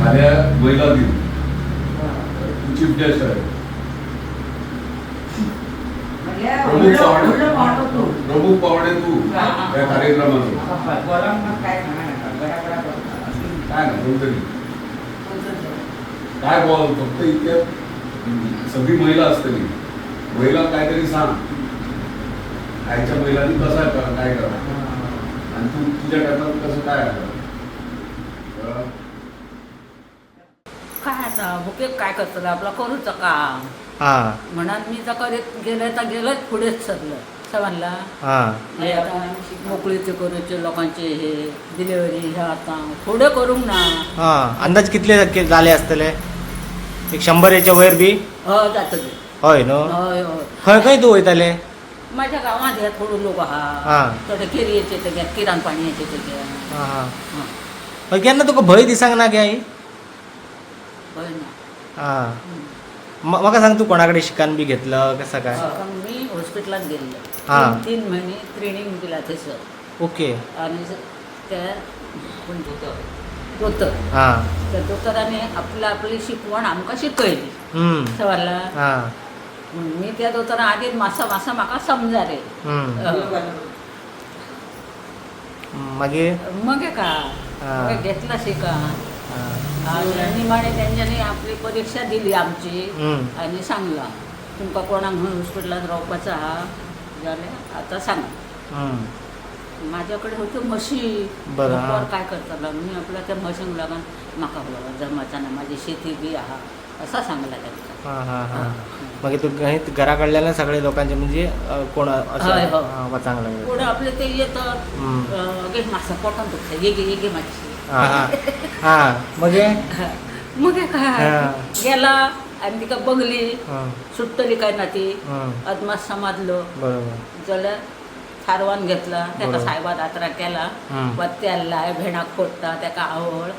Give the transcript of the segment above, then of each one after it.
आल्या महिला दिन चीफ गेस्ट आहे. प्रमुख पाहुणे तू त्या कार्यक्रमाचं काय ना कोणतरी काय बोल फक्त इतक्या सगळी महिला असते मी महिला काहीतरी सांग आईच्या महिलांनी कसं काय करा आणि तू तुझ्या टायमात कसं काय काय आता बुके काय करतलं आपला करूच का म्हणून मी तर करीत गेलं तर गेलंच पुढेच सरलं सवानला आता मोकळीचे करूचे लोकांचे हे डिलिव्हरी हे आता थोडे करूंक ना. अंदाज कितले झाले असतले? एक 100 याच्या वयर बी जातले. होय नो. हय हय. खंय खंय तू वयताले? माझ्या गावात हे थोडे लोक आहा थोडे केरयेचे ते किराण पाणी येते ते केन्ना तुका भंय दिसांक ना गे आई? हय ना. म्हाका सांग तू कोणाकडे शिकान बी घेतलं कसं काय? मी हॉस्पिटलात गेल्ले 3 महिने ट्रेनिंग दिला थंयसर. ओके. आणि त्या कोण दोतोर त्या दोतोरांनी आपली शिकवण आमकां शिकयली सवारला. मी त्या दोतोरां आदीं मातसो म्हाका समजाले मागीर मगे का घेतला शिका आणि निमाणे त्यांच्यानी आपली परीक्षा दिली आमची आणि सांगला तुमकां कोणाक हॉस्पिटलात रावपाचो आहा जाल्यार आतां सांगा. माझ्याकडे होतं म्हशी बरोबर काय करताला मी आपल्या त्या म्हशींक लागून म्हाका जमचा ना माझी शेती बी आहा असा सांगला त्यांना. मागीर तू घरा कडल्यान सगळे लोकांचे म्हणजे कोण वाचांक लागले पुढे आपले ते येतात गे मासा पोटान दुखता ये गे मातशी मगे काय गेला आणि तिका बघली सुट्टली काय ना ती अदमास समजलो जाल्यार थारवान घेतला त्याका सायबात आत्रा केला पत्ते हाडला भेणाक फोडटा त्याका आवळ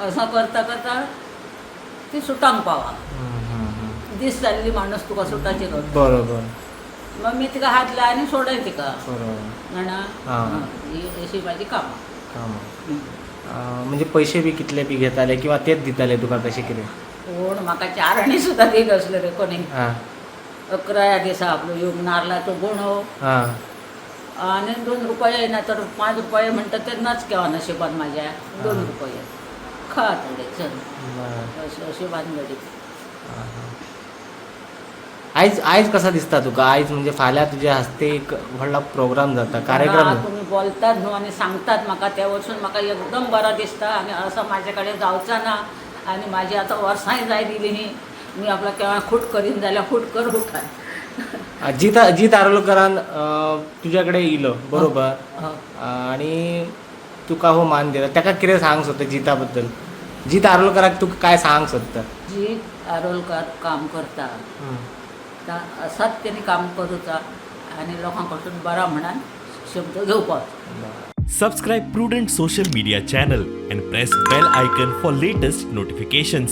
असं करता करता ती सुटांक पावा दीस जाल्ली माणूस तुका सुटाची करता बरोबर. मग मी तिका हात लाय आनी सोडय तिका जाणा अशी माझी कामां. म्हणजे पैसे बी कितले बी घेताले किंवा तेच दिताले तुका कशें कितें? कोण म्हाका 4 आणे सुद्दां दीत असले रे कोणी. 11 दिसा आपलो येवंक नारळाचो गुणो आणि 2 रुपये येना तर 5 रुपये म्हणटा तेन्नाच केवा नशिबान म्हाज्या 2 रुपये खा थोडे चल अशी भानगडी. आयज कसा दिसता तुका? आयज म्हणजे फाल्यां तुज्या हस्ते एक व्हडलो प्रोग्राम जाता कार्यक्रम. तुम्ही बोलतात न्हू आणि सांगतात म्हाका त्या वरसून म्हाका एकदम बरा दिसता आणि असं माझ्या कडेन जावचा ना आणि माझी आता वर्सांय जाय दिली ही मी आपला केव्हा खूट करीन जाल्यार खूट कर उठाय. जीत आरोलकरान तुझ्याकडे येयलो बरोबर आणि तुका हो मान दिला ताका कितें सांग सोदता जिता बद्दल? जीत आरोलकराक तुका काय सांग सोदता? जीत आरोलकर काम करता असाच त्यांनी काम करूचा आणि लोकां कडसून बरा म्हणान शब्द घेवपाचो. Subscribe Prudent social media channel and press bell icon for latest notifications.